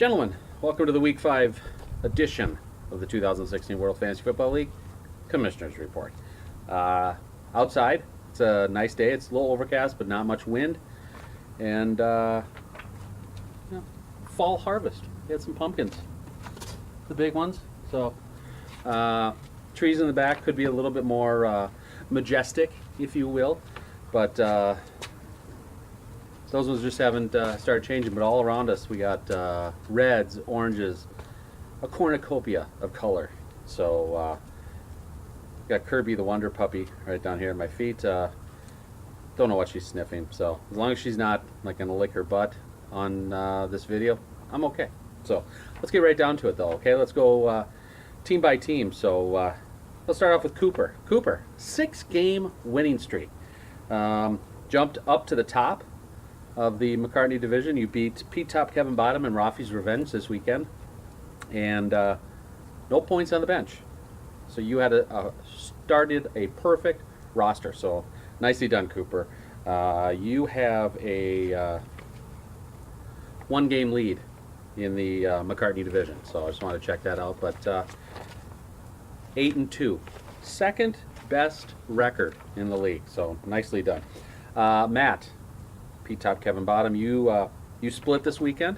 Gentlemen, welcome to the Week 5 edition of the 2016 World Fantasy Football League Commissioners Report. Outside, it's a nice day. It's a little overcast, but not much wind. And fall harvest. We had some pumpkins, the big ones. So trees in the back could be a little bit more majestic, if you will. But those ones just haven't started changing, but all around us we got reds, oranges, a cornucopia of color. So got Kirby the Wonder Puppy right down here at my feet. Don't know what she's sniffing, so as long as she's not like gonna lick her butt on this video, I'm okay. So let's get right down to it though, okay? Let's go team by team. So let's start off with Cooper. Cooper, 6-game winning streak. Jumped up to the top of the McCartney division. You beat Pete Top, Kevin Bottom, and Rafi's Revenge this weekend. And no points on the bench. So you had started a perfect roster. So nicely done, Cooper. You have a 1-game lead in the McCartney division. So I just want to check that out. But 8-2. Second best record in the league. So nicely done. Matt, Pete Top, Kevin Bottom, you split this weekend.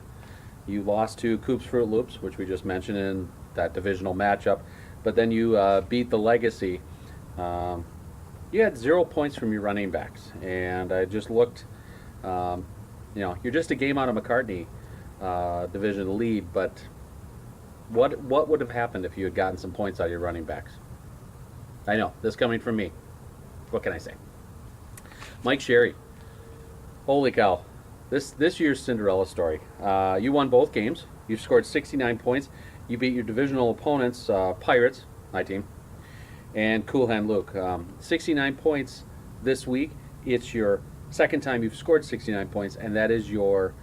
You lost to Coops Fruit Loops, which we just mentioned in that divisional matchup. But then you beat the Legacy. You had 0 points from your running backs. And I just looked, you're just a game out of McCartney division lead, but what would have happened if you had gotten some points out of your running backs? I know, this coming from me. What can I say? Mike Sherry. Holy cow. This year's Cinderella story. You won both games. You've scored 69 points. You beat your divisional opponents, Pirates, my team, and Cool Hand Luke. 69 points this week. It's your second time you've scored 69 points, and that is your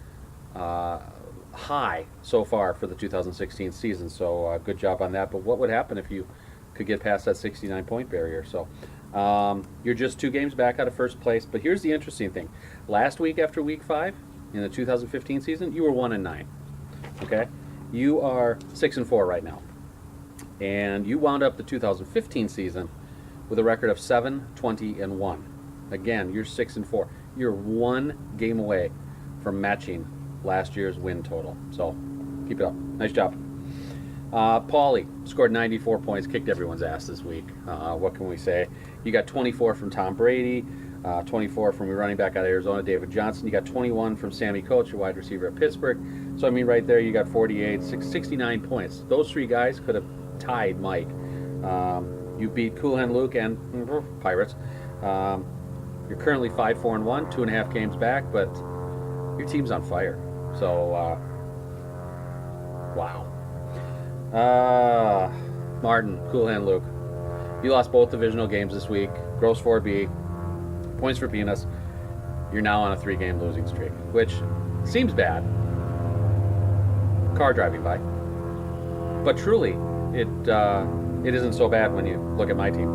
high so far for the 2016 season. So good job on that. But what would happen if you could get past that 69-point barrier? So you're just 2 games back out of first place. But here's the interesting thing. Last week after week 5 in the 2015 season, you were 1-9. Okay? You are 6-4 right now. And you wound up the 2015 season with a record of 7-20-1. Again, you're 6-4. You're 1 game away from matching last year's win total. So keep it up. Nice job. Paulie scored 94 points, kicked everyone's ass this week. What can we say? You got 24 from Tom Brady, 24 from your running back out of Arizona, David Johnson. You got 21 from Sammy Coates, your wide receiver at Pittsburgh. So, I mean, right there you got 48, 69 points. Those 3 guys could have tied Mike. You beat Cool Hand Luke and Pirates. You're currently 5-4-1, 2.5 games back, but your team's on fire. So, wow. Martin, Cool Hand Luke. You lost both divisional games this week. Gross 4B. Points for peanuts. You're now on a 3-game losing streak, which seems bad. Car driving by. But truly, it isn't so bad when you look at my team.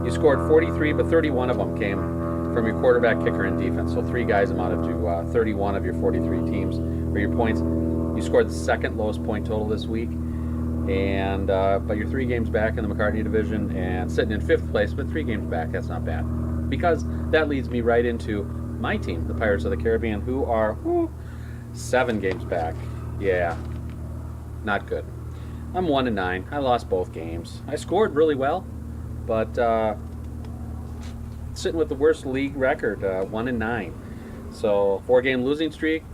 You scored 43, but 31 of them came from your quarterback, kicker, and defense. So 3 guys amounted to 31 of your 43 teams or your points. You scored the second lowest point total this week, and but you're 3 games back in the McCartney division and sitting in 5th place, but 3 games back, that's not bad. Because that leads me right into my team, the Pirates of the Caribbean, who are 7 games back. Yeah, not good. I'm 1-9. I lost both games. I scored really well, but sitting with the worst league record, 1-9. So 4-game losing streak.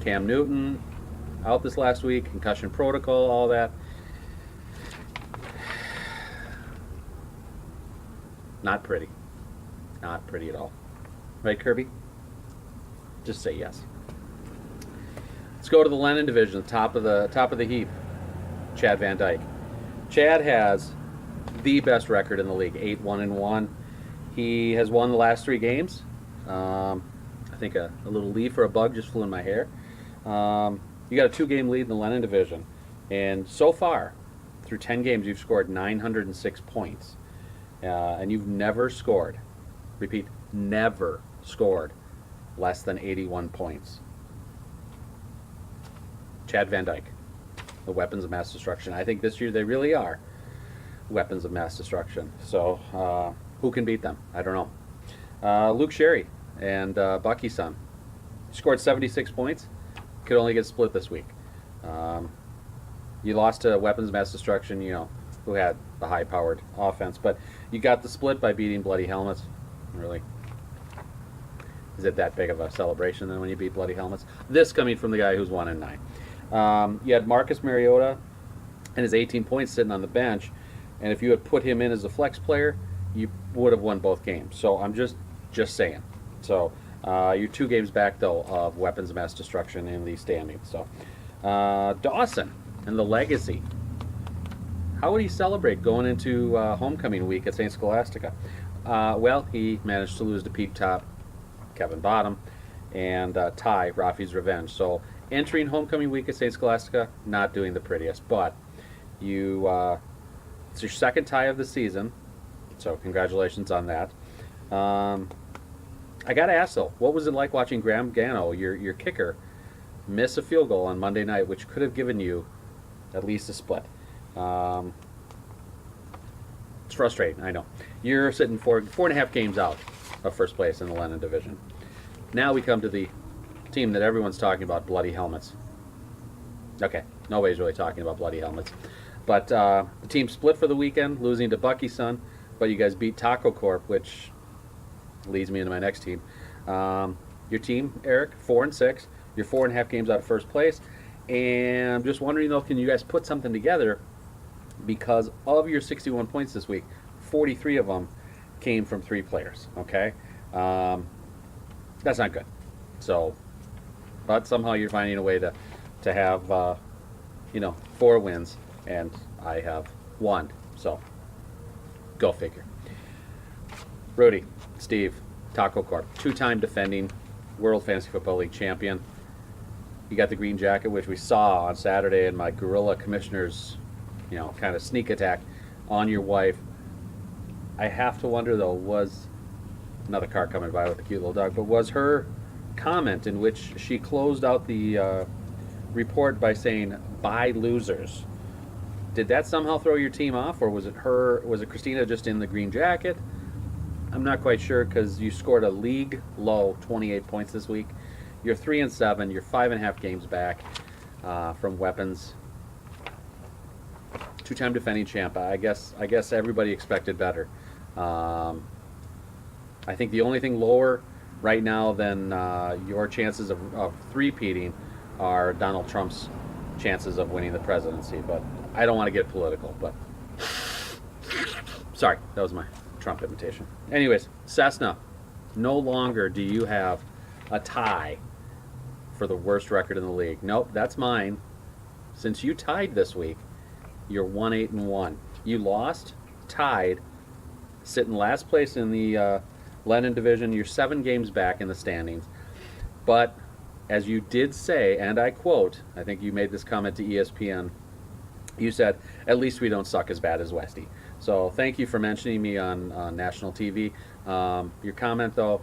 Cam Newton out this last week, concussion protocol, all that. Not pretty. Not pretty at all. Right, Kirby? Just say yes. Let's go to the Lennon division, top of the heap. Chad Van Dyke. Chad has the best record in the league, 8-1-1. He has won the last 3 games. I think a little leaf or a bug just flew in my hair. You got a 2-game lead in the Lennon division, and so far, through 10 games, you've scored 906 points, and you've never scored. Repeat, never scored less than 81 points. Chad Van Dyke, the weapons of mass destruction. I think this year they really are weapons of mass destruction. So who can beat them? I don't know. Luke Sherry and Bucky's son scored 76 points. Could only get split this week. You lost to weapons of mass destruction, who had the high-powered offense, but you got the split by beating Bloody Helmets. Really, is it that big of a celebration then when you beat Bloody Helmets? This coming from the guy who's 1-9. You had Marcus Mariota and his 18 points sitting on the bench, and if you had put him in as a flex player, you would have won both games. So I'm just saying. So you're 2 games back though of weapons of mass destruction in the standings. So Dawson and the legacy. How would he celebrate going into homecoming week at St. Scholastica? Well, he managed to lose to Pete Top, Kevin Bottom, and tie Rafi's Revenge. So entering homecoming week at St. Scholastica, not doing the prettiest, but it's your second tie of the season, so congratulations on that. I got to ask though, what was it like watching Graham Gano, your kicker, miss a field goal on Monday night, which could have given you at least a split? It's frustrating, I know. You're sitting 4.5 games out of first place in the Lennon division. Now we come to the team that everyone's talking about, Bloody Helmets. Okay, nobody's really talking about Bloody Helmets. But the team split for the weekend, losing to Bucky's son, but you guys beat Taco Corp, which leads me into my next team. Your team, Eric, 4-6. You're 4.5 games out of first place. And I'm just wondering, though, can you guys put something together? Because of your 61 points this week, 43 of them came from 3 players, okay? That's not good. So, but somehow you're finding a way to have, 4 wins, and I have 1. So, go figure. Rudy, Steve, Taco Corp, 2-time defending World Fantasy Football League champion. You got the green jacket, which we saw on Saturday in my guerrilla commissioner's, kind of sneak attack on your wife. I have to wonder, though, was another car coming by with a cute little dog, but was her comment in which she closed out the report by saying, "Bye, losers." Did that somehow throw your team off, or was it Christina just in the green jacket? I'm not quite sure, because you scored a league low 28 points this week. You're 3-7. You're 5.5 games back from weapons. 2-time defending champ. I guess everybody expected better. I think the only thing lower right now than your chances of three-peating are Donald Trump's chances of winning the presidency. But I don't want to get political. But sorry, that was my Trump imitation. Anyways, Cessna, no longer do you have a tie for the worst record in the league. Nope, that's mine. Since you tied this week, you're 1-8-1. You lost, tied, sitting last place in the Lennon division. You're 7 games back in the standings. But as you did say, and I quote, I think you made this comment to ESPN, you said, "At least we don't suck as bad as Westy." So thank you for mentioning me on national TV. Your comment, though,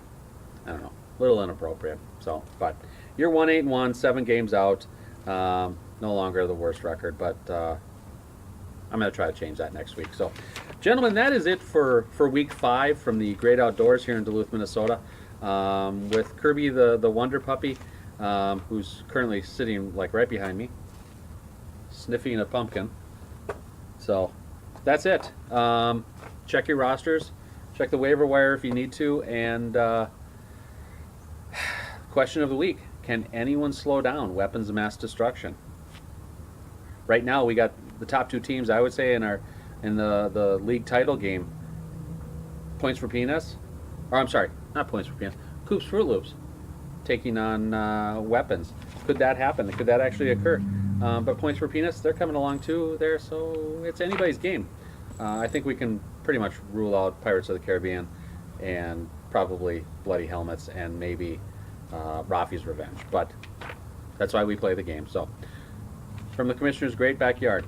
I don't know, a little inappropriate. So, but you're 1-8-1, 7 games out. No longer the worst record, but I'm going to try to change that next week. So, gentlemen, that is it for week 5 from the Great Outdoors here in Duluth, Minnesota. With Kirby the Wonder Puppy, who's currently sitting like right behind me, sniffing a pumpkin. So, that's it. Check your rosters. Check the waiver wire if you need to. And question of the week: can anyone slow down weapons of mass destruction? Right now, we got the top 2 teams, I would say, in the league title game. Points for Peanuts, or I'm sorry, not Points for Peanuts. Coops Fruit Loops taking on weapons. Could that happen? Could that actually occur? But Points for Peanuts, they're coming along too there, so it's anybody's game. I think we can pretty much rule out Pirates of the Caribbean and probably Bloody Helmets and maybe Rafi's Revenge. But that's why we play the game. So, from the Commissioner's great backyard,